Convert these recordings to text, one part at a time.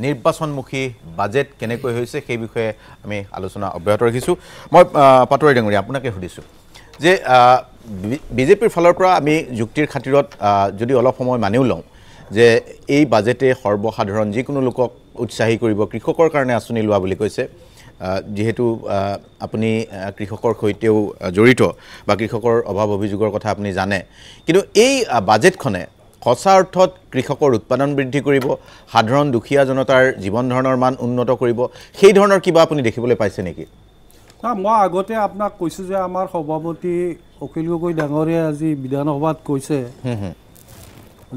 নিৰ্বাচনমুখী budget কেনেকৈ হৈছে সেই বিষয়ে আমি আলোচনা অব্যাহত ৰাখিছোঁ মই পাটোৱাৰী ডাঙৰীয়া আপোনাকে সুধিছোঁ যে বিজেপিৰ ফালৰ পৰা আমি যুক্তিৰ খাতিৰত যদি অলপ সময় মানিও লওঁ যে এই বাজেটে সৰ্বসাধাৰণ যিকোনো লোকক উৎসাহী কৰিব কৃষকৰ কাৰণে আঁচনি লোৱা বুলি কৈছে যেহেতু আপুনি কৃষকৰ সৈতেও জড়িত বা কৃষকৰ অভাৱ অভিযোগৰ কথা আপুনি জানে কিন্তু এই বাজেটখনে সঁচা অৰ্থত কৃষকৰ উৎপাদন বৃদ্ধি কৰিব সাধাৰণ দুখীয়া জনতাৰ জীৱন ধাৰণৰ মান উন্নত কৰিব সেই ধৰণৰ কিবা আপুনি দেখিবলৈ পাইছে নেকি মই আগতে আপোনাক কৈছোঁ যে আমাৰ সভাপতি অখিল গগৈ ডাঙৰীয়াই আজি বিধানসভাত কৈছে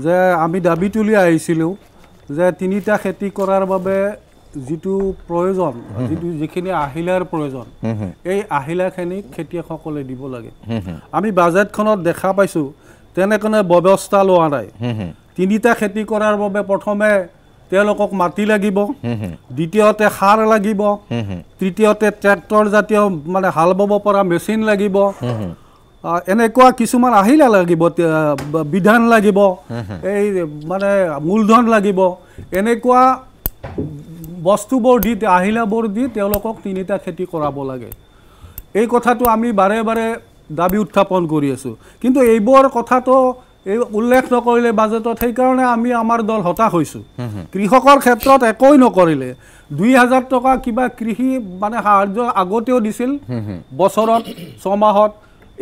যে আমি দাবী তুলি আহিছিলোঁ যে তিনিটা খেতি কৰাৰ বাবে যিটো প্ৰয়োজন যিখিনি আহিলাৰ প্ৰয়োজন এই আহিলাখিনি খেতিয়কসকলে দিব লাগে আমি বাজেটখনত দেখা পাইছোঁ তেনেকনে ব্যৱস্থা লোৱা নাই তিনিটা খেতি কৰাৰ বাবে প্ৰথমে তেওঁলোকক মাটি লাগিব দ্বিতীয়তে সাৰ লাগিব তৃতীয়তে ট্ৰেক্টৰ জাতীয় মানে হাল বাব পৰা মেচিন লাগিব এনেকুৱা কিছুমান আহিলা লাগিব বিধান লাগিব এই মানে মূলধন লাগিব এনেকুৱা বস্তুবোৰ দি আহিলাবোৰ দি তেওঁলোকক তিনিটা খেতি কৰাব লাগে এই কথাটো আমি বাৰে বাৰে দাবী উত্থাপন কৰি আছোঁ কিন্তু এইবোৰ কথাটো এই উল্লেখ নকৰিলে বাজেটত সেইকাৰণে আমি আমাৰ দল হতাশ হৈছোঁ কৃষকৰ ক্ষেত্ৰত একোই নকৰিলে 2000 টকা কিবা কৃষি মানে সাহায্য আগতেও দিছিল বছৰত 6 মাহত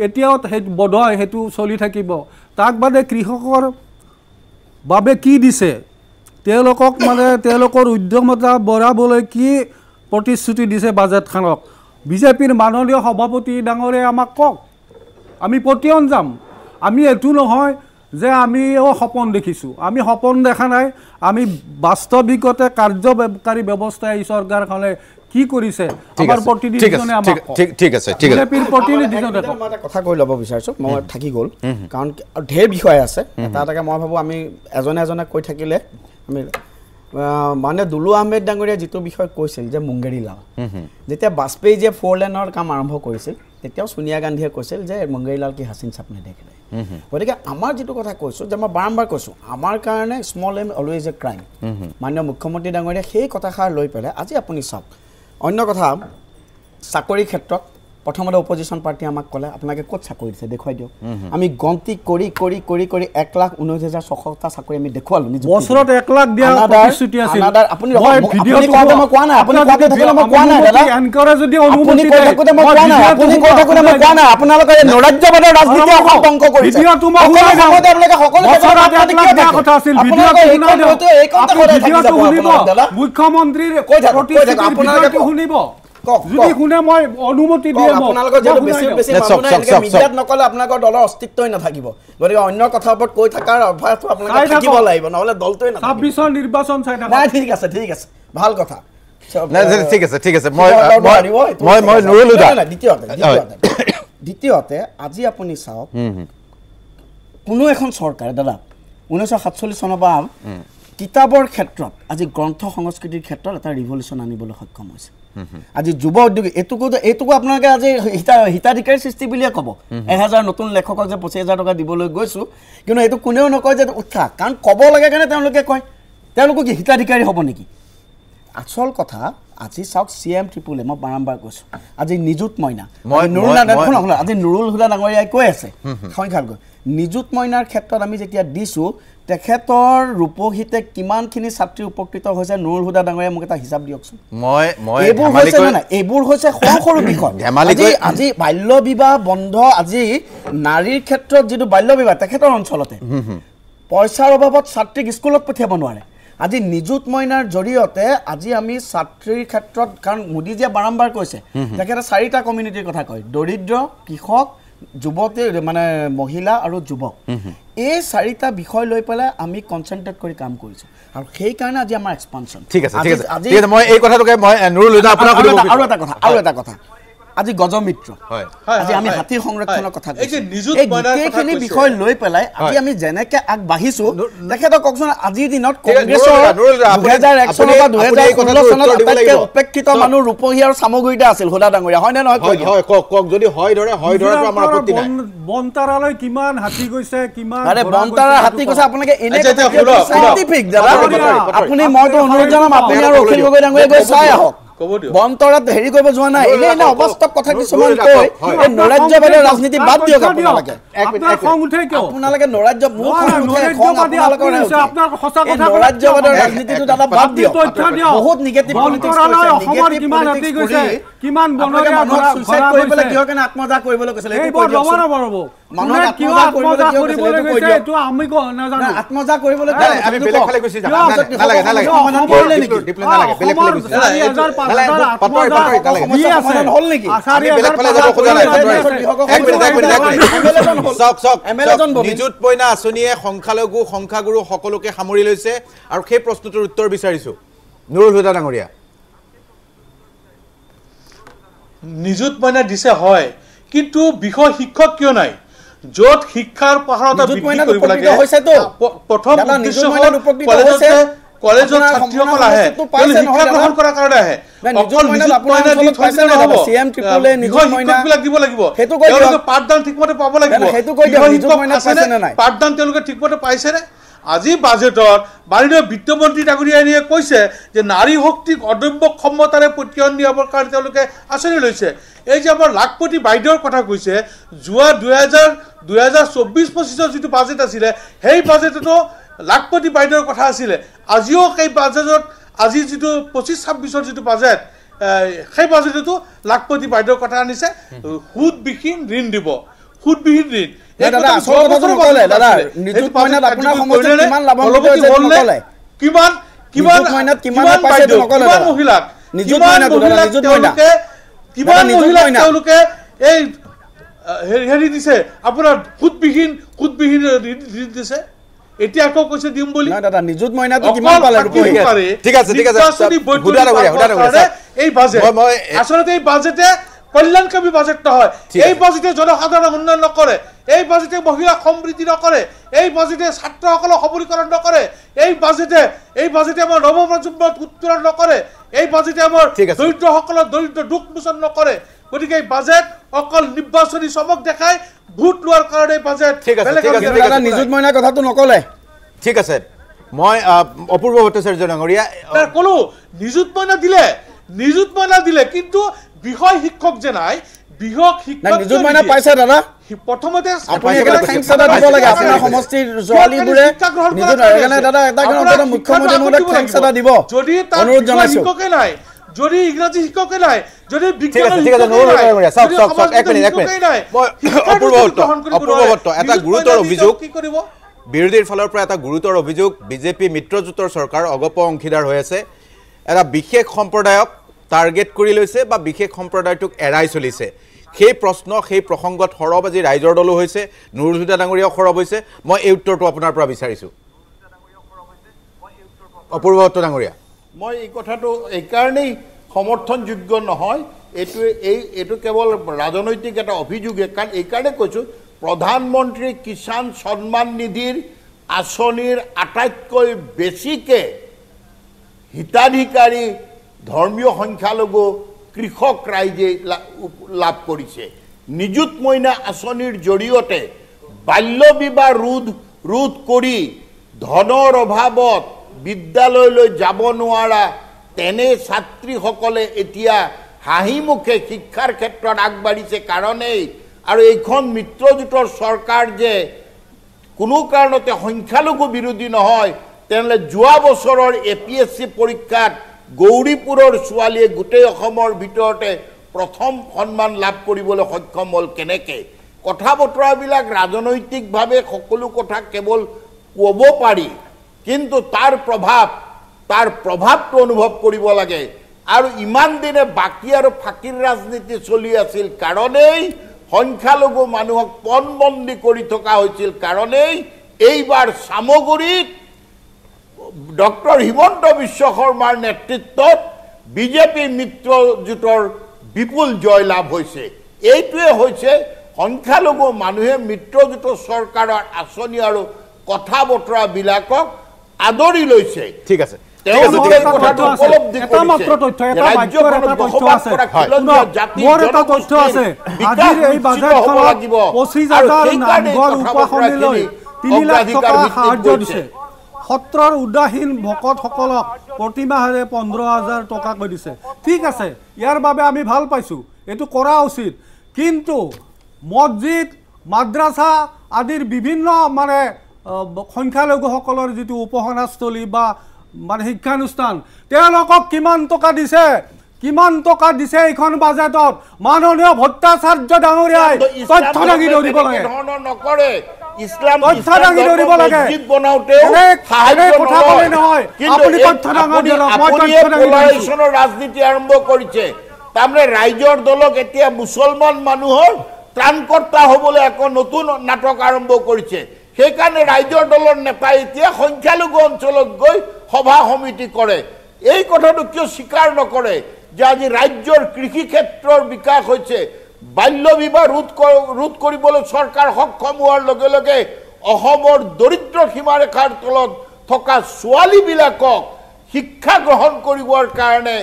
এতিয়াও বোধহয় সেইটো চলি থাকিব তাক বাদে কৃষকৰ বাবে কি দিছে তেওঁলোকক মানে তেওঁলোকৰ উদ্যমতা বঢ়াবলৈ কি প্ৰতিশ্ৰুতি দিছে বাজেটখনক বিজেপিৰ মাননীয় সভাপতি ডাঙৰে আমাক কওক আমি পতিয়ন যাম আমি এটো নহয় যে আমি সপোন দেখিছোঁ আমি সপোন দেখা নাই আমি বাস্তৱিকতে কাৰ্যকাৰী ব্যৱস্থা এই চৰকাৰখনে কি কৰিছে আমাৰ প্ৰতিনিধিজনে আমাক ঠিক আছে বিজেপিৰ প্ৰতিনিধিজনে এটা কথা কৈ ল'ব বিচাৰিছোঁ মই থাকি গ'ল কাৰণ ঢেৰ বিষয় আছে এটা এটাকে মই ভাবোঁ আমি এজনে কৈ থাকিলে আমি মানে দুলু আহমেদ ডাঙৰীয়া যিটো বিষয় কৈছিল যে মুংগেৰী লাল যেতিয়া বাজপেয়ী যে 4 লেনৰ কাম আৰম্ভ কৰিছিল তেতিয়াও সোনিয়া গান্ধীয়ে কৈছিল যে মুংগেৰী লাল কি হাসিন সাপনে দেখে গতিকে আমাৰ যিটো কথা কৈছোঁ যে মই বাৰম্বাৰ কৈছোঁ আমাৰ কাৰণে small M always a crime মাননীয় মুখ্যমন্ত্ৰী ডাঙৰীয়া সেই কথাষাৰ লৈ পেলাই আজি আপুনি চাওক অন্য কথা চাকৰিৰ ক্ষেত্ৰত প্ৰথমতে অপজিশ্যন পাৰ্টি আমাক ক'লে আপোনালোকে ক'ত চাকৰি দিছে দেখুৱাই দিয়ক আমি গন্তি কৰি 1,19,600টা চাকৰি আমি দেখুৱালো বছৰত 1 লাখ দিয়া প্ৰতিশ্ৰুতি আছিল আপুনি কোৱাতে মই কোৱা নাই আপুনি কোৱাতে থাকিলে মই কোৱা নাই দাদা এনকৰে যদি অনুমতি কৈ থাকোতে মই কোৱা নাই আপুনি কৈ থাকোতে মই কোৱা নাই আপোনালোকে নৰাজ্যবাদৰ ৰাজনীতি অসংক কৰিছে ভিডিঅ তোমাক আপোনালোকে সকলো বছৰত 1 লাখ দিয়া কথা আছিল ভিডিঅটো শুনিব মুখ্যমন্ত্ৰীৰ প্ৰতিশ্ৰুতি আপোনালোকে শুনিব যদি শুনে মই অনুমতি দিম আপোনালোকৰ যেটো বেছি মানুহে মিডিয়াত নকলে আপোনালোকৰ দলৰ অস্তিত্বই নাথাকিব গতিকে অন্য কথাৰ ওপৰত কৈ থাকাৰ অভ্যাসটো আপোনালোকে থাকিব লাগিব নহলে দলটোই নাথাকিব 26 নিৰ্বাচন চাই থাকক নাই ঠিক আছে ভাল কথা নাই ঠিক আছে মই নুৰুলো দা দ্বিতীয়তে আজি আপুনি চাওক কোনো এখন চৰকাৰে দাদা 1947 চনৰ পৰা কিতাপৰ ক্ষেত্ৰত আজি গ্ৰন্থ সংস্কৃতিৰ ক্ষেত্ৰত এটা ৰিভলিউচন আনিবলৈ সক্ষম হৈছে আজি যুৱ উদ্যোগী এটুকু আপোনালোকে আজি হিতাধিকাৰী সৃষ্টি বুলিয়ে ক'ব 1000 নতুন লেখকক যে 25000 টকা দিবলৈ গৈছোঁ কিন্তু এইটো কোনেও নকয় যে উৎসাহ কাৰণ ক'ব লাগে কাৰণে তেওঁলোকে কয় তেওঁলোকক কি হিতাধিকাৰী হ'ব নেকি আচল কথা আজি চাওক CM ট্ৰিপুলে মই বাৰম্বাৰ কৈছোঁ আজি নিযুত মইনা আজি নুৰুল হুদা ডাঙৰীয়াই কৈ আছে সংখ্যালগৈ নিযুত মইনাৰ ক্ষেত্ৰত আমি যেতিয়া দিছোঁ তেখেতৰ ৰূপহিতে কিমানখিনি ছাত্ৰী উপকৃত হৈছে নুৰুল হুদা ডাঙৰীয়া মোক এটা হিচাপ দিয়কচোন এইবোৰ হৈছে সৰু বিষয় আজি বাল্য বিবাহ বন্ধ আজি নাৰীৰ ক্ষেত্ৰত যিটো বাল্য বিবাহ তেখেতৰ অঞ্চলতে পইচাৰ অভাৱত ছাত্ৰীক স্কুলত পঠিয়াব নোৱাৰে আজি নিযুত মইনাৰ জৰিয়তে আজি আমি ছাত্ৰীৰ ক্ষেত্ৰত কাৰণ মোদীজীয়ে বাৰম্বাৰ কৈছে তেখেতে 4টা কমিউনিটিৰ কথা কয় দৰিদ্ৰ কৃষক যুৱতী মানে মহিলা আৰু যুৱক এই 4টা বিষয় লৈ পেলাই আমি কনসেন্ট্ৰেট কৰি কাম কৰিছোঁ আৰু সেই কাৰণে আজি আমাৰ এক্সপানশন ঠিক আছে মই এই কথাটোকে মই নুৰুল হুদা আপোনাক আৰু এটা কথা আজি গজমিত্ৰ হয় আজি আমি হাতী সংৰক্ষণৰ কথা এই যে নিযুত এই মইনাৰ কথা গোটেইখিনি কৈছে। বিষয় লৈ পেলাই আজি আমি যেনেকে আগবাঢ়িছো তেখেতক কওকচোন আজিৰ দিনত ঠিক আছে, কংগ্ৰেছৰ নুৰুল দা, আপুনি- 2001 চনৰ বা আপুনি এই 2016 কথাটোৰ চনত উত্তৰ দিব আটাইতকৈ লাগিব। উপেক্ষিত মানুহ ৰূপহী আৰু চামগুৰিতে আছিল হোদা ডাঙৰীয়া হয় নে নহয় কৈ হয় দিয়ক। হয় কওক যদি হয় ধৰে আমাৰ আপত্তি নাই বনতাৰালৈ কিমান হাতী গৈছে কিমান আৰে ঘোঁৰা বনতাৰাৰ গৈছে, হাতী কৈছে আপোনালোকে এনে আচ্ছা, কথা এতিয়া কিয় শুনক, scientific দাদা শুনক। আপুনি মইতো অনুৰোধ জনাম আপুনি আৰু অখিল গগৈ ডাঙৰীয়া গৈ চাই আহক ক'ব দিয়ক। বনতৰাত হেৰি কৰিব যোৱা নাই এনে এনে অবাস্তৱ কথা কিছুমান নুৰুল কৈ হয়। এই নৈৰাজ্যবাদীৰ ৰাজনীতি বাদ দিয়ক আপোনালোকে আপোনাৰ খং উঠে কিয়? আপোনালোকে নৈৰাজ্য মোৰ খং উঠে, খং নৈৰাজ্যবাদী আপোনালোকৰ আপুনি হৈছে, উঠে। আপোনাৰ সঁচা এই কথা নৈৰাজ্যবাদৰ কওক। ৰাজনীতিটো দাদা বাদ দিয়ক তথ্য দিয়ক। বহুত নিগেটিভ পলিটিক্স বনতৰালৈ অসমৰ কিমান হাতী গৈছে, কিমান বনৰীয়া মানুহক ঘোঁৰা সুইচাইড ঘোঁৰা কৰি পেলাই গৈছে। কিহৰ কাৰণে আত্মহত্যা কৰিবলৈ কৈছিলে এইটো এইবোৰ কৈ দিয়কচোন। ৰ'ব ৰ'ব ৰ'ব মানুহক কোনে কিয় আত্মহত্যা আত্মহত্যা কৰিবলৈ কৰিবলৈ কৈছিলে, এইটো কৈ গৈছে দিয়ক। এইটো আমি নাজানো। নাই, আত্মহত্যা কৰিবলৈ নাই, আমি বেলেগ ফালে গুচি যাম নালাগে নালাগে সমাধান কৰিলে নেকি? নালাগে বেলেগ ফালে গুচি যাম নিযুত মইনা আঁচনিয়ে সংখ্যালঘু সংখ্যাগুৰু সকলোকে সামৰি লৈছে আৰু সেই প্ৰশ্নটোৰ উত্তৰ বিচাৰিছো নুৰুল হুদা ডাঙৰীয়া নিযুত মইনা দিছে হয় কিন্তু বিষয় শিক্ষক কিয় নাই য'ত শিক্ষাৰ পাহাৰতা নিযুত বৃদ্ধি মইনাত কৰিব লাগে উপকৃত হৈছেতো। প্ৰথম দাদা, উদ্দেশ্য নিযুত হ'ল মইনাত উপকৃত হৈছে। কলেজত আপোনাৰ ছাত্ৰীসকল আহে সমস্যাটো পাইছে তেওঁলোক শিক্ষা নহয় গ্ৰহণ দাদা। কৰাৰ কাৰণে আহে নাই, নিযুত অকল মইনাত নিযুত আপোনাৰ মইনা দি অঞ্চলত থৈ পাইছে দিলে নে নহ'ব দাদা? CM triple A, নিযুত বিষয় মইনা। শিক্ষকবিলাক দিব লাগিব সেইটো কৈ দিয়ক। তেওঁলোকে পাঠদান ঠিকমতে পাব লাগিব নাই, সেইটো কৈ দিয়ক। বিষয় নিযুত শিক্ষক মইনাত আছেনে? পাইছে নে নাই? পাঠদান তেওঁলোকে ঠিকমতে পাইছেনে আজি বাজেটত মাননীয় বিত্তমন্ত্ৰী ডাঙৰীয়ানীয়ে কৈছে যে নাৰী শক্তিক অদম্য ক্ষমতাৰে প্ৰত্যয়ন দিয়াবৰ কাৰণে তেওঁলোকে আঁচনি লৈছে এই যে আমাৰ লাখপতি বাইদেউৰ কথা কৈছে যোৱা 2024-25 যিটো বাজেট আছিলে সেই বাজেটতো লাখপতি বাইদেউৰ কথা আছিলে আজিও সেই বাজেটত আজি যিটো 25-26 যিটো বাজেট সেই বাজেটতো লাখপতি বাইদেউৰ কথা আনিছে সুদবিহীন ঋণ দিব সুদবিহীন ঋণ দাদা আচল কথাটো নকলে দাদা নিযুত মইনাত আপোনাৰ সমস্যা কিমান লাভান্বিত হৈছে নকলে কিমান নিযুত মইনাত কিমান পাইছে এইটো নকলে কিমান দাদা। মহিলাক নিযুত মইনাত দাদা নিযুত মইনা কিমান নিযুত মহিলাক মইনা। তেওঁলোকে এই হেৰি দিছে আপোনাৰ সুদবিহীন ঋণ দিছে এতিয়া আকৌ কৈছে দিম বুলি নাই দাদা নিযুত মইনাটো কিমান পালে ৰূপহী ঠিক আছে হুদা ডাঙৰীয়া এই বাজেট আচলতে এই বাজেটে কল্যাণকামী বাজেট নহয় এই বাজেটে জনসাধাৰণ উন্নয়ন নকৰে এই বাজেটে মহিলা সমৃদ্ধি নকৰে এই বাজেটে ছাত্ৰসকলক সবলীকৰণ নকৰে এই বাজেটে আমাৰ নৱপ্ৰজন্মক উত্তৰণ নকৰে এই বাজেটে আমাৰ দৰিদ্ৰসকলক দৰিদ্ৰ দুখ মোচন নকৰে গতিকে এই বাজেট অকল নিৰ্বাচনী চমক দেখাই ভোট লোৱাৰ কাৰণে বাজেট দাদা নিযুত মইনাৰ কথাটো নকলে ঠিক আছে মই অপূৰ্ব ভট্টাচাৰ্য ডাঙৰীয়া কলো নিযুত মইনা দিলে কিন্তু বিষয় শিক্ষক যে নাই বিষয় শিক্ষক নিযুত মইনা পাইছে দাদা প্ৰথমতে আপুনি এটা থেংকছ এটা দিব লাগে আপোনাৰ সমষ্টিৰ ছোৱালীবোৰে নিযুত সেইকাৰণে দাদা এটা কাৰণে মুখ্যমন্ত্ৰী মহোদয় থেংকছ এটা দিব যদি অনুৰোধ জনাইছো শিক্ষকে নাই যদি ইংৰাজী শিক্ষকে নাই যদি ঠিক আছে এক মিনিট অপূৰ্ব ভট্ট এটা গুৰুতৰ অভিযোগ বিৰোধীৰ ফালৰ পৰা এটা গুৰুতৰ অভিযোগ বিজেপি মিত্ৰজোঁটৰ চৰকাৰ অগপ অংশীদাৰ হৈ আছে এটা বিশেষ সম্প্ৰদায়ক টাৰ্গেট কৰি লৈছে বা বিশেষ সম্প্ৰদায়টোক এৰাই চলিছে সেই প্ৰশ্ন সেই প্ৰসংগত সৰব আজি ৰাইজৰ দলো হৈছে নুৰুল হুদা ডাঙৰীয়াও সৰব হৈছে মই এই উত্তৰটো আপোনাৰ পৰা বিচাৰিছোঁ অপূৰ্ব ভট্ট ডাঙৰীয়া মই এই কথাটো এইকাৰণেই সমৰ্থনযোগ্য নহয় এইটো কেৱল ৰাজনৈতিক এটা অভিযোগে কাৰণ এইকাৰণে কৈছোঁ প্ৰধানমন্ত্ৰী কিষাণ সন্মান নিধিৰ আঁচনিৰ আটাইতকৈ বেছিকৈ হিতাধিকাৰী ধৰ্মীয় সংখ্যালঘু কৃষক ৰাইজে লাভ কৰিছে নিযুত মইনা আঁচনিৰ জৰিয়তে বাল্য বিবাহ ৰোধ কৰি ধনৰ অভাৱত বিদ্যালয়লৈ যাব নোৱাৰা তেনে ছাত্ৰীসকলে এতিয়া হাঁহিমুখে শিক্ষাৰ ক্ষেত্ৰত আগবাঢ়িছে কাৰণেই আৰু এইখন মিত্ৰজোঁটৰ চৰকাৰ যে কোনো কাৰণতে সংখ্যালঘু বিৰোধী নহয় তেনেহ'লে যোৱা বছৰৰ APSC পৰীক্ষাত গৌৰীপুৰৰ ছোৱালীয়ে গোটেই অসমৰ ভিতৰতে প্ৰথম সন্মান লাভ কৰিবলৈ সক্ষম হ'ল কেনেকৈ কথা বতৰাবিলাক ৰাজনৈতিকভাৱে সকলো কথা কেৱল ক'ব পাৰি কিন্তু তাৰ প্ৰভাৱটো অনুভৱ কৰিব লাগে আৰু ইমান দিনে বাকী আৰু ফাঁকিৰ ৰাজনীতি চলি আছিল কাৰণেই সংখ্যালঘু মানুহক পণবন্দী কৰি থকা হৈছিল কাৰণেই এইবাৰ চামগুৰিত ডক্টৰ হিমন্ত বিশ্ব শৰ্মাৰ নেতৃত্বত বিজেপি মিত্ৰজোঁটৰ বিপুল জয় লাভ হৈছে এইটোৱে হৈছে সংখ্যালঘু মানুহে মিত্ৰজোঁট চৰকাৰৰ আঁচনি আৰু কথা বতৰাবিলাকক আদৰি লৈছে ঠিক আছে তেওঁলোকে এই কথাটো উপলব্ধি এটা মাত্ৰ তথ্য এটা বাক্যৰ এটা তথ্য আছে মোৰ এটা তথ্য আছে আজিৰ এই বাজেটখনত 25,000 নামঘৰ উপাসনীলৈ 3 লাখ টকা সাহায্য দিছে সত্ৰৰ উদাসীন ভকতসকলক প্ৰতিমাহে 15,000 টকাকৈ দিছে ঠিক আছে ইয়াৰ বাবে আমি ভাল পাইছোঁ এইটো কৰা উচিত কিন্তু মছজিদ মাদ্ৰাছা আদিৰ বিভিন্ন মানে সংখ্যালঘুসকলৰ যিটো উপাসনাস্থলী বা মানে শিক্ষানুষ্ঠান তেওঁলোকক কিমান টকা দিছে এইখন বাজেটত মাননীয় ভট্টাচাৰ্য ডাঙৰীয়াই তথ্য দাঙি ধৰিব লাগে নকৰে ইছলাম তথ্য দাঙি ধৰিব লাগে বনাওঁতেও কথা ক'লে নহয় আপুনি তথ্য দাঙি ধৰক মই তথ্য দাঙি ধৰিছোঁ ৰাজনীতি আৰম্ভ কৰিছে তাৰমানে ৰাইজৰ দলক এতিয়া মুছলমান মানুহৰ ত্ৰাণকৰ্তা হ'বলৈ আকৌ নতুন নাটক আৰম্ভ কৰিছে সেইকাৰণে ৰাইজৰ দলৰ নেতাই এতিয়া সংখ্যালঘু অঞ্চলত গৈ সভা সমিতি কৰে এই কথাটো কিয় স্বীকাৰ নকৰে যে আজি ৰাজ্যৰ কৃষি ক্ষেত্ৰৰ বিকাশ হৈছে বাল্য বিবাহ ৰোধ কৰিবলৈ চৰকাৰ সক্ষম হোৱাৰ লগে লগে অসমৰ দৰিদ্ৰ সীমাৰেখাৰ তলত থকা ছোৱালীবিলাকক শিক্ষা গ্ৰহণ কৰিবৰ কাৰণে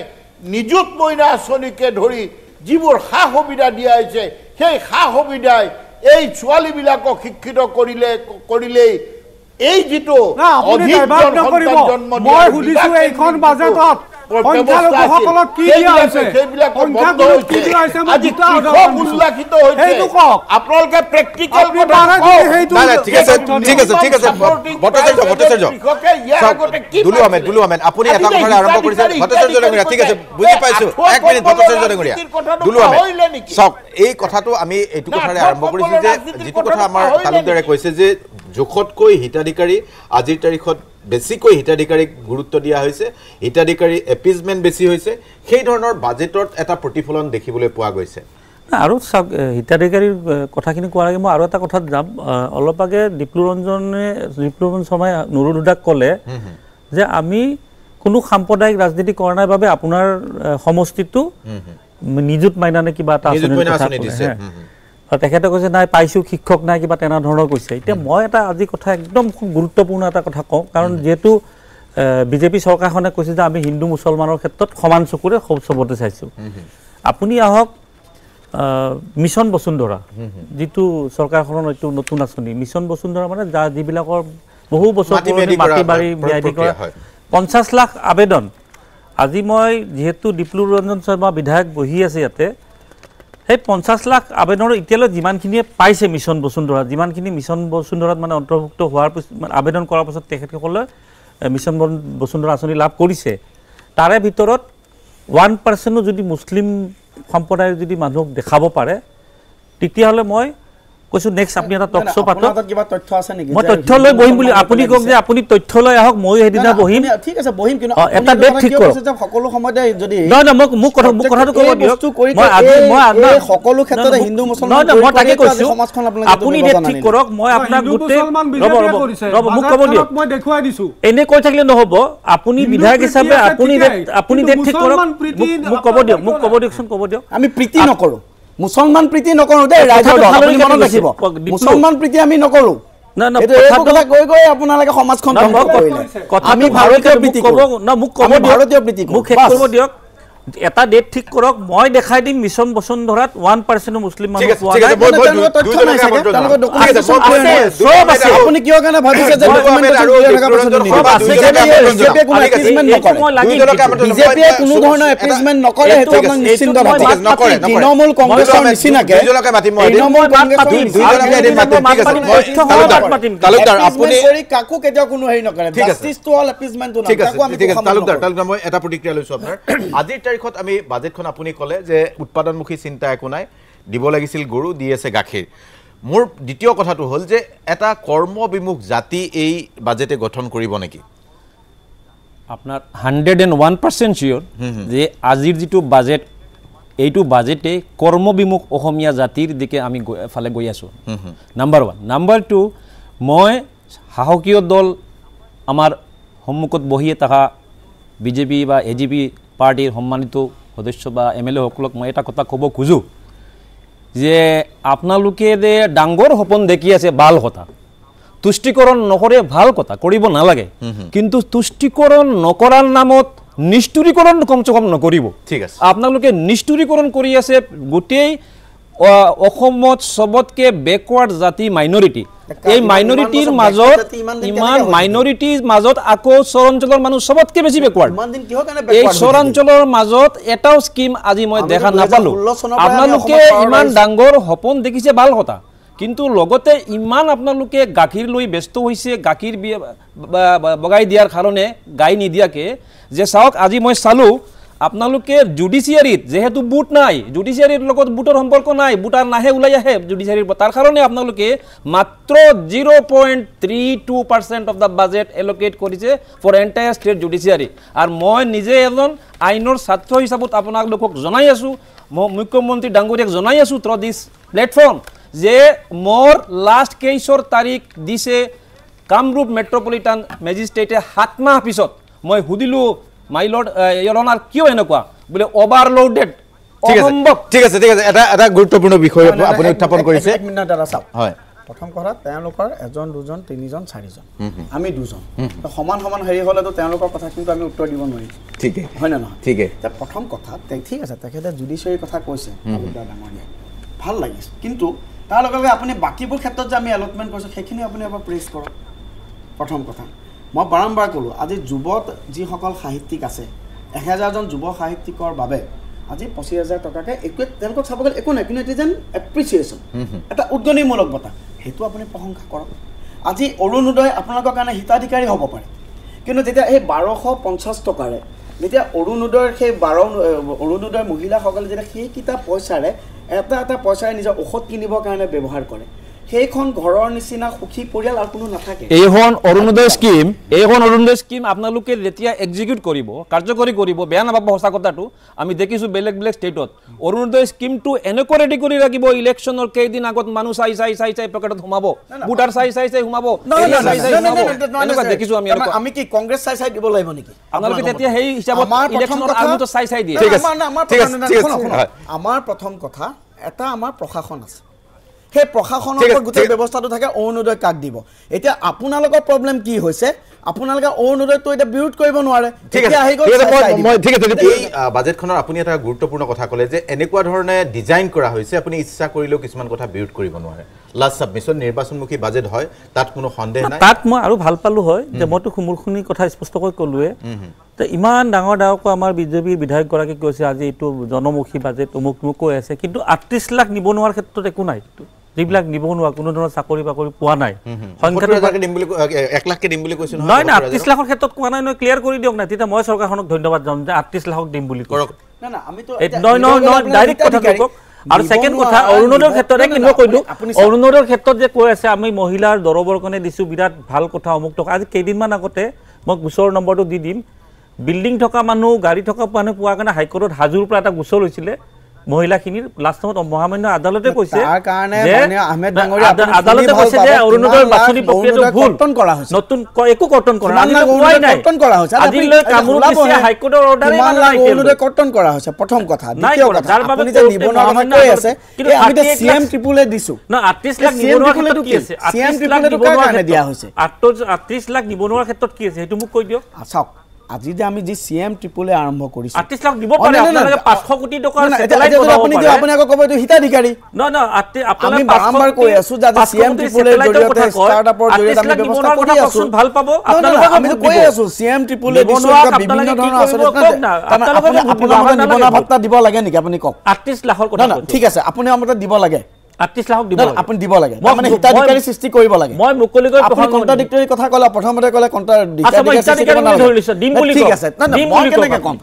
নিযুত মইনা আঁচনিকে ধৰি যিবোৰ সা সুবিধা দিয়া হৈছে সেই সা সুবিধাই এই ছোৱালীবিলাকক শিক্ষিত কৰিলেই এই যিটো মই সুধিছোঁ এইখন বাজেটত সংখ্যালঘুসকলক কি দিয়া হৈছে সংখ্যাগুৰুক কি দিয়া হৈছে আপোনালোকে প্ৰেক্টিকেল দুলু আহমেদ আপুনি এটা কথা আৰম্ভ কৰিছে ভট্টাচাৰ্য ডাঙৰীয়া ঠিক আছে বুজি পাইছোঁ এক মিনিট ভট্টাচাৰ্য ডাঙৰীয়া দুলু আহমেদ চাওক এই কথাটো আমি এইটো কথাৰে আৰম্ভ কৰিছোঁ যে যিটো কথা আমাৰ তালুকদাৰে কৈছে যে জোখতকৈ হিতাধিকাৰী আজিৰ তাৰিখত বেছিকৈ হিতাধিকাৰীক গুৰুত্ব দিয়া হৈছে হিতাধিকাৰী এপিজমেণ্ট বেছি হৈছে সেই ধৰণৰ বাজেটত এটা প্ৰতিফলন দেখিবলৈ পোৱা গৈছে আৰু চাওক হিতাধিকাৰীৰ কথাখিনি কোৱাৰ আগে মই আৰু এটা কথাত যাম অলপ আগে দীপ্লুৰঞ্জন শৰ্মাই নুৰুদাক ক'লে যে আমি কোনো সাম্প্ৰদায়িক ৰাজনীতি কৰা নাই বাবে আপোনাৰ সমষ্টিটো নিযুত মাইনা নে কিবা এটা আঁচনি দিছে তেখেতে কৈছে নাই পাইছোঁ শিক্ষক নাই কিবা তেনেধৰণৰ কৈছে এতিয়া মই এটা আজি কথা একদম খুব গুৰুত্বপূৰ্ণ এটা কথা কওঁ কাৰণ যিহেতু বিজেপি চৰকাৰখনে কৈছে যে আমি হিন্দু মুছলমানৰ ক্ষেত্ৰত সমান চকুৰে চবতে চাইছোঁ আপুনি আহক মিছন বসুন্ধৰা যিটো চৰকাৰখনৰ এইটো নতুন আঁচনি মিছন বসুন্ধৰা মানে যিবিলাকৰ বহু বছৰ মাটি বাৰী ব্যাধি কৰা 50 লাখ আবেদন আজি মই যিহেতু দীপ্লুৰঞ্জন শৰ্মা বিধায়ক বহি আছে ইয়াতে সেই 50 লাখ আবেদনৰ এতিয়ালৈ যিমানখিনিয়ে পাইছে মিছন বসুন্ধৰা যিমানখিনি মিছন বসুন্ধৰাত মানে অন্তৰ্ভুক্ত হোৱাৰ পিছত আবেদন কৰাৰ পাছত তেখেতসকলে মিছন বসুন্ধৰা আঁচনি লাভ কৰিছে তাৰে ভিতৰত 1% যদি মুছলিম সম্প্ৰদায়ৰ যদি মানুহক দেখাব পাৰে তেতিয়াহ'লে মই কৈছোঁ নেক্সট আপুনি এটা টক শ্ব' পাতক মই তথ্য লৈ বহিম বুলি আপুনি কওক যে আপুনি তথ্য লৈ আহক ময়ো সেইদিনা বহিম ঠিক আছে বহিম কিন্তু এটা ডেট ঠিক কৰক সকলো সময়তে যদি নহয় মোক কথাটো ক'ব দিয়ক মই সকলো ক্ষেত্ৰতে হিন্দু মুছলমান মই তাকে কৈছোঁ আপুনি ডেট ঠিক কৰক মই আপোনাক গোটেই ৰ'ব মোক ক'ব দিয়ক মই দেখুৱাই দিছোঁ এনে কৈ থাকিলে নহ'ব আপুনি বিধায়ক হিচাপে আপুনি ডেট ঠিক কৰক মোক ক'ব দিয়কচোন ক'ব দিয়ক আমি প্ৰীতি নকৰোঁ মুছলমান প্ৰীতি নকৰোঁ দেই ৰাইজৰ আপুনি মনত ৰাখিব মুছলমান প্ৰীতি আমি নকৰোঁ গৈ আপোনালোকে সমাজখন ধ্বংস কৰিলে আমি ভাৰতীয় প্ৰীতি ক'ব না মোক ক'ব ভাৰতীয় প্ৰীতি মোক শেষ কৰিব দিয়ক এটা ডেট ঠিক কৰক মই দেখাই দিম মিছন বসুন্ধৰাত 1% মুছলিম মানুহ পোৱা নাই আপুনি কিয় কাৰণে ভাবিছে যে বিজেপিয়ে কোনো ধৰণৰ এপিজমেণ্ট নকৰে সেইটো আপোনাক নিশ্চিন্ত তৃণমূল কংগ্ৰেছৰ নিচিনাকে কাকো কেতিয়াও কোনো হেৰি নকৰে জাষ্টিছটো হ'ল এপিজমেণ্টটো মই এটা প্ৰতিক্ৰিয়া লৈছোঁ আপোনাৰ আজিৰ তাৰিখত আমি বাজেটখন আপুনি ক'লে যে উৎপাদনমুখী চিন্তা একো নাই দিব লাগিছিল গৰু দি আছে গাখীৰ মোৰ দ্বিতীয় কথাটো হ'ল যে এটা কৰ্মবিমুখ জাতি এই বাজেটে গঠন কৰিব নেকি আপনার 101% শিওর যে আজির যেটো বাজেট এইটো বাজেটে কর্মবিমুখ অসমীয়া জাতির দিকে আমি ফালে গৈ আছো নাম্বার 1 নাম্বার 2 মই সাহকীয় দল আমার সম্মুখত বহিয়ে থাকা বিজেপি বা এজিপি পার্টির সম্মানিত সদস্য বা MLA সকলক মই এটা কথা ক'ব খোজো যে আপোনালোকে যে ডাঙৰ সপোন দেখি আছে ভাল কথা তুষ্টিকৰণ নকৰে ভাল কথা কৰিব নালাগে কিন্তু তুষ্টিকৰণ নকৰাৰ নামত নিষ্ঠুৰীকৰণ কমচে কম নকৰিব ঠিক আছে আপোনালোকে নিষ্ঠুৰীকৰণ কৰি আছে গোটেই অসমত সবতকে বেকৱাৰ্ড জাতি মাইনৰিটি এই মাইনৰিটিৰ মাজত ইমান মাইনৰিটিৰ মাজত আকৌ চৰাঞ্চলৰ মানুহ সবতকে বেছি বেকৱাৰ্ড এই চৰাঞ্চলৰ মাজত এটাও স্কিম আজি মই দেখা নাপালো আপোনালোকে ইমান ডাঙৰ সপোন দেখিছে ভাল কথা কিন্তু লগতে ইমান আপোনালোকে গাখীৰ লৈ ব্যস্ত হৈছে গাখীৰ বগাই দিয়াৰ কাৰণে গাই নিদিয়াকে যে চাওক আজি মই চালো আপোনালোকে জুডিচিয়াৰিত যেহেতু বুট নাই জুডিচিয়াৰিৰ লগত বুটৰ সম্পৰ্ক নাই বুটাৰ নাহে ওলাই আহে জুডিচিয়াৰিৰ তাৰ কাৰণে আপোনালোকে মাত্ৰ 0.32% অফ দা বাজেট এলোকেট কৰিছে ফৰ এন্টায়াৰ ষ্টেট জুডিচিয়াৰি আৰু মই নিজে এজন আইনৰ ছাত্ৰ হিচাপত আপোনালোকক জনাই আছো মুখ্যমন্ত্ৰী ডাঙৰীয়াক জনাই আছো থ্ৰু দিছ প্লেটফৰ্ম যে মোৰ লাষ্ট কেছৰ তাৰিখ দিছে কামৰূপ মেট্ৰপলিটান মেজিষ্ট্ৰেটে 7 মাহ পিছত মই সুধিলো মাই লৰ্ড ইয়ৰ অনাৰ কিয় এনেকুৱা বোলে ওভাৰলোডেড ঠিক আছে এটা গুৰুত্বপূৰ্ণ বিষয় আপুনি উত্থাপন কৰিছে এক মিনিট দাদা চাওক হয় প্ৰথম কথা তেওঁলোকৰ এজন দুজন তিনিজন চাৰিজন আমি দুজন সমান সমান হেৰি হ'লেতো তেওঁলোকৰ কথা কিন্তু আমি উত্তৰ দিব নোৱাৰিম ঠিক হয় না নহয় ঠিক প্ৰথম কথা ঠিক আছে তেখেতে জুডিচিয়াৰীৰ কথা কৈছে ডাঙৰীয়া ভাল লাগিছে কিন্তু তাৰ লগে লগে আপুনি বাকীবোৰ ক্ষেত্ৰত যে আমি এলটমেণ্ট কৰিছোঁ সেইখিনি আপুনি এবাৰ প্ৰেছ কৰক প্ৰথম কথা মই বাৰম্বাৰ ক'লোঁ আজি যুৱত যিসকল সাহিত্যিক আছে 1000জন যুৱ সাহিত্যিকৰ বাবে আজি 25,000 টকাকৈ একো তেওঁলোকক চাব গ'লে একো নাই কিন্তু এটি যেন এপ্ৰিচিয়েশ্যন এটা উদ্গনিমূলক বঁটা সেইটো আপুনি প্ৰশংসা কৰক আজি অৰুণোদয় আপোনালোকৰ কাৰণে হিতাধিকাৰী হ'ব পাৰে কিন্তু যেতিয়া এই 1250 টকাৰে যেতিয়া অৰুণোদয়ৰ সেই অৰুণোদয়ৰ মহিলাসকলে যেতিয়া সেইকেইটা পইচাৰে এটা পইচাৰে নিজৰ ঔষধ কিনিবৰ কাৰণে ব্যৱহাৰ কৰে সেইখন ঘৰৰ নিচিনা সুখী পৰিয়াল আৰু কোনো নাথাকে এইখন অৰুণোদয় স্কিম আপোনালোকে যেতিয়া এক্সিকিউট কৰিব কাৰ্যকৰী কৰিব বেয়া নাপাব সঁচা কথাটো আমি দেখিছোঁ বেলেগ ষ্টেটত অৰুণোদয় স্কিমটো এনেকৈ ৰেডি কৰি ৰাখিব ইলেকশ্যনৰ কেইদিন আগত মানুহ চাই পকেটত সোমাব ভোটাৰ চাই সোমাব এনেকুৱা দেখিছোঁ আমি কি কংগ্ৰেছ চাই দিব লাগিব নেকি আপোনালোকে তেতিয়া সেই হিচাপত ইলেকশ্যনৰ আগতো চাই দিয়ে আমাৰ প্ৰথম কথা এটা আমাৰ প্ৰশাসন আছে সেই প্ৰশাসনৰ ওপৰত গোটেই ব্যৱস্থাটো থাকে অৰুণোদয় কাক দিব এতিয়া আপোনালোকৰ প্ৰব্লেম কি হৈছে আপোনালোকে অৰুণোদয়টো এতিয়া বিৰোধ কৰিব নোৱাৰে বাজেটখনৰ আপুনি এটা গুৰুত্বপূৰ্ণ কথা ক'লে যে এনেকুৱা ধৰণে ডিজাইন কৰা হৈছে আপুনি ইচ্ছা কৰিলেও কিছুমান কথা বিৰোধ কৰিব নোৱাৰে লাষ্ট ছাবমিছন নিৰ্বাচনমুখী বাজেট হয় তাত কোনো সন্দেহ নাই তাত মই আৰু ভাল পালো হয় যে মইতো মূলখিনি কথা স্পষ্টকৈ ক'লোৱে ইমান ডাঙৰ আমাৰ বিজেপি বিধায়কগৰাকী কৈছে আজি এইটো জনমুখী বাজেট অমুক কৈ আছে কিন্তু 38 লাখ নিবনুৱাৰ ক্ষেত্ৰত একো নাই যিবিলাক নিবনুৱা কোনো ধৰণৰ চাকৰি বাকৰি পোৱা নাই সংখ্যাটো 1 লাখকে দিম বুলি কৈছে নহয় 38 লাখৰ ক্ষেত্ৰত কোৱা নাই ক্লিয়াৰ কৰি দিয়ক না তেতিয়া মই চৰকাৰখনক ধন্যবাদ জনাম যে 38 লাখক দিম বুলি কৰক না আমিতো নহয় ডাইৰেক্ট কথা কওক আৰু সেকেন্ড কথা অৰুণোদয়ৰ ক্ষেত্ৰত কিন্তু কৈলো অৰুণোদয়ৰ ক্ষেত্ৰত যে কৈ আছে আমি মহিলাৰ দৰবৰ কাৰণে দিছো বিৰাট ভাল কথা অমুক টকা আজি কেইদিনমান আগতে মই গোচৰ নম্বৰটো দি দিম বিল্ডিং থকা মানুহ গাড়ী থকা মানুহ পোৱাৰ কাৰণে হাইকোৰ্টত হাজুৰ পৰা এটা গোচৰ হৈছিলে মহিলাখিনিৰ লাষ্ট টাইমত মহামান্য আদালতে কৈছে তাৰ কাৰণে মানে আহমেদ ডাঙৰীয়া আদালতে কৈছে যে অৰুণোদয়ৰ বাছনি প্ৰক্ৰিয়াটো ভুল কৰ্তন কৰা হৈছে নতুন একো কৰ্তন কৰা কৰ্তন কৰা হৈছে আজিলৈ কামৰূপ দিছে হাইকোৰ্টৰ অৰ্ডাৰে মানা নাই অৰুণোদয় কৰ্তন কৰা হৈছে প্ৰথম কথা দ্বিতীয় কথা আপুনি যে নিবনুৱা কথা কৈ আছে কিন্তু আমি তো সিএম ট্ৰিপুলে দিছো না 38 লাখ নিবনুৱাৰ ক্ষেত্ৰত কি আছে সিএম ট্ৰিপুলে তো কাৰণে দিয়া হৈছে 38 লাখ নিবনুৱাৰ ক্ষেত্ৰত কি আছে হেতু মোক কৈ দিয়ক চাওক আজি যে আমি যে সিএম ট্ৰিপুলে আৰম্ভ কৰিছো 38 লাখ দিব পাৰে আপোনালোকে 500 কোটি টকা সেটেলাইট আপুনি আকৌ ক'ব এইটো হিতাধিকাৰী না আমি বাৰম্বাৰ কৈ আছো যে সিএম ট্ৰিপুলে জৰিয়তে ষ্টাৰ্টআপৰ জৰিয়তে আমি ব্যৱস্থা কৰি আছো ভাল পাব আপোনালোকে আমি কৈ আছো সিএম ট্ৰিপুলে দিছো বিভিন্ন ধৰণৰ আছে আপোনালোকে নিবনুৱা ভাত্তা দিব লাগে নেকি আপুনি কওক 38 লাখৰ কথা ঠিক আছে আপুনি আমাক দিব লাগে 38 লাখ দিব আপুনি দিব লাগে মানে হিতাধিকাৰী সৃষ্টি কৰিব লাগে মই মুকলিকৈ আপুনি কন্ট্ৰাডিক্টৰি কথা ক'লা প্ৰথমতে ক'লে ঠিক আছে মই কেনেকৈ কম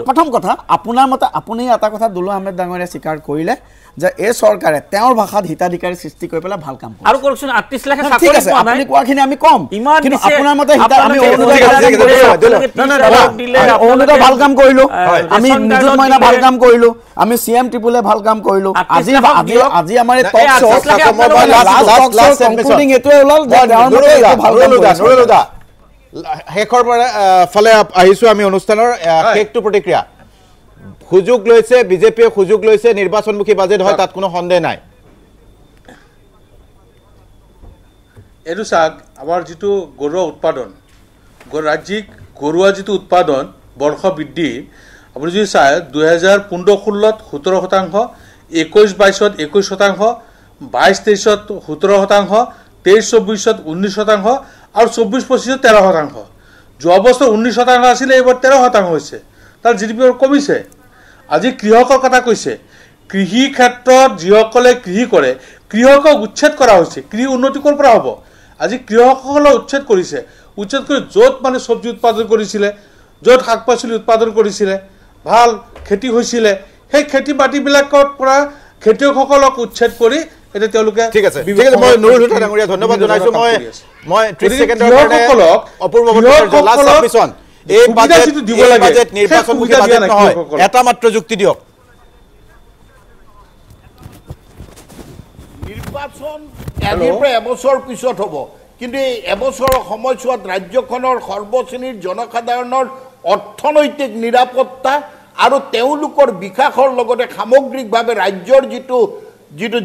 প্ৰথম কথা আপোনাৰ মতে আপুনি এটা কথা দুলু আহমেদ ডাঙৰীয়া স্বীকাৰ কৰিলে যে এই চৰকাৰে তেওঁৰ ভাষাত হিতাধিকাৰী সৃষ্টি কৰি পেলাই ভাল কাম কৰে আৰু কৰকচোন 38 লাখে চাকৰি ঠিক আছে আপুনি কোৱাখিনি আমি কম কিন্তু আপোনাৰ মতে আমি অৰুণোদয় ভাল কাম কৰিলো আমি নিযুত মইনা ভাল কাম কৰিলো আমি সিএম ট্ৰিপুলে ভাল কাম কৰিলো আজি আমাৰ এই টক শো কনক্লুডিং এটোৱে ওলাল যে তেওঁৰ মতে ভাল কাম কৰিলো শেষৰ ফালে আহিছোঁ আমি অনুষ্ঠানৰ শেষটো প্ৰতিক্ৰিয়া সুযোগ লৈছে বিজেপিয়ে সুযোগ লৈছে নিৰ্বাচনমুখী বাজেট হয় তাত কোনো সন্দেহ নাই এইটো চাওক আমাৰ যিটো গৰুৱা উৎপাদন ৰাজ্যিক গৰুৱা যিটো উৎপাদন বৰ্ষ বৃদ্ধি আপুনি যদি চায় 2015-16ত 17%, 21-22ত 21%, 22-23ত 17%, 23-24ত 19% আৰু 24-25ত 13%. যোৱা বছৰ 19% আছিলে এইবাৰ 13% হৈছে তাৰ জিডিপি কমিছে আজি কৃষকৰ কথা কৈছে কৃষি ক্ষেত্ৰত যিসকলে কৃষি কৰে কৃষকক উচ্ছেদ কৰা হৈছে কৃষি উন্নতি কৰ পৰা হ'ব আজি কৃষকসকলক উচ্ছেদ কৰিছে উচ্ছেদ কৰি য'ত মানে চব্জি উৎপাদন কৰিছিলে য'ত শাক পাচলি উৎপাদন কৰিছিলে ভাল খেতি হৈছিলে সেই খেতি বাতিবিলাকৰ পৰা খেতিয়কসকলক উচ্ছেদ কৰি এটা তেওঁলোকে ঠিক আছে মই নুৰুল হুদা ডাঙৰীয়া ধন্যবাদ জনাইছো মই 30 সেকেন্ডৰ কাৰণে অপূৰ্ব ভট্টাচাৰ্য লাষ্ট সাবমিশন এই বাজেট নিৰ্বাচনমুখী বাজেট নহয় এটা মাত্ৰ যুক্তি দিয়ক নিৰ্বাচন এদিৰ পৰা এবছৰ পিছত হ'ব কিন্তু এই এবছৰৰ সময়ছোৱাত ৰাজ্যখনৰ সৰ্বশ্ৰেণীৰ জনসাধাৰণৰ অৰ্থনৈতিক নিৰাপত্তা আৰু তেওঁলোকৰ বিকাশৰ লগতে সামগ্ৰিকভাৱে ৰাজ্যৰ যিটো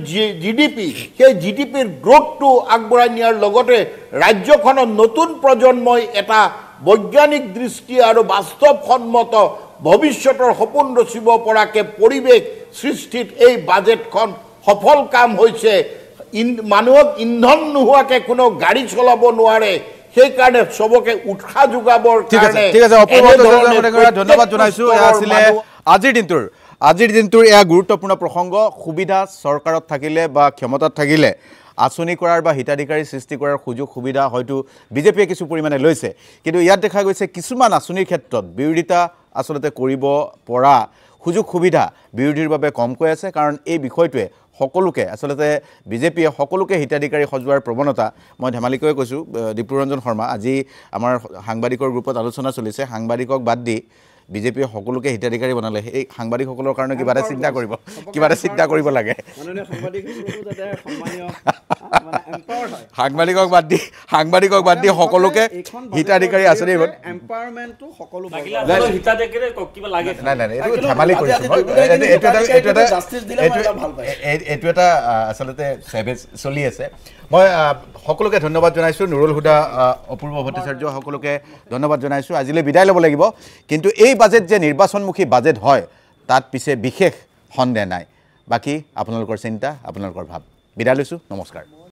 জিডিপি সেই জিডিপিৰ গ্ৰোথটো আগবঢ়াই নিয়াৰ লগতে ৰাজ্যখনৰ নতুন প্ৰজন্মই এটা বৈজ্ঞানিক দৃষ্টি আৰু বাস্তৱসন্মত ভৱিষ্যতৰ সপোন ৰচিব পৰাকে পৰিৱেশ সৃষ্টিত এই বাজেটখন সফল কাম হৈছে মানুহক ইন্ধন নোহোৱাকে কোনো গাড়ী চলাব নোৱাৰে সেইকাৰণে সবকে উৎসাহ যোগাবৰ কাৰণে ঠিক আছে অপূৰ্ব ভট্টাচাৰ্য ধন্যবাদ জনাইছো আছিল আজিৰ দিনটোৰ এয়া গুৰুত্বপূৰ্ণ প্ৰসংগ সুবিধা চৰকাৰত থাকিলে বা ক্ষমতাত থাকিলে আঁচনি কৰাৰ বা হিতাধিকাৰী সৃষ্টি কৰাৰ সুযোগ সুবিধা হয়তো বিজেপিয়ে কিছু পৰিমাণে লৈছে কিন্তু ইয়াত দেখা গৈছে কিছুমান আঁচনিৰ ক্ষেত্ৰত বিৰোধিতা আচলতে কৰিব পৰা সুযোগ সুবিধা বিৰোধীৰ বাবে কমকৈ আছে কাৰণ এই বিষয়টোৱে সকলোকে আচলতে বিজেপিয়ে সকলোকে হিতাধিকাৰী সজোৱাৰ প্ৰৱণতা মই ধেমালিকৈ কৈছোঁ দীপুৰঞ্জন শৰ্মা আজি আমাৰ সাংবাদিকৰ গ্ৰুপত আলোচনা চলিছে সাংবাদিকক বাদ দি বিজেপিয়ে সকলোকে হিতাধিকাৰী বনালে এই সাংবাদিকসকলৰ কাৰণে কিবা এটা চিন্তা কৰিব লাগে সাংবাদিকক বাদ দি সকলোকে হিতাধিকাৰী আঁচনি ধেমালি কৰিছোঁ এইটো এটা আচলতে চেভেজ চলি আছে মই সকলোকে ধন্যবাদ জনাইছোঁ নুৰুল হুদা অপূৰ্ব ভট্টাচাৰ্য সকলোকে ধন্যবাদ জনাইছোঁ আজিলৈ বিদায় ল'ব লাগিব কিন্তু এই বাজেট যে নিৰ্বাচনমুখী বাজেট হয় তাত পিছে বিশেষ সন্দেহ নাই বাকী আপোনালোকৰ চিন্তা আপোনালোকৰ ভাৱ বিদায় লৈছোঁ নমস্কাৰ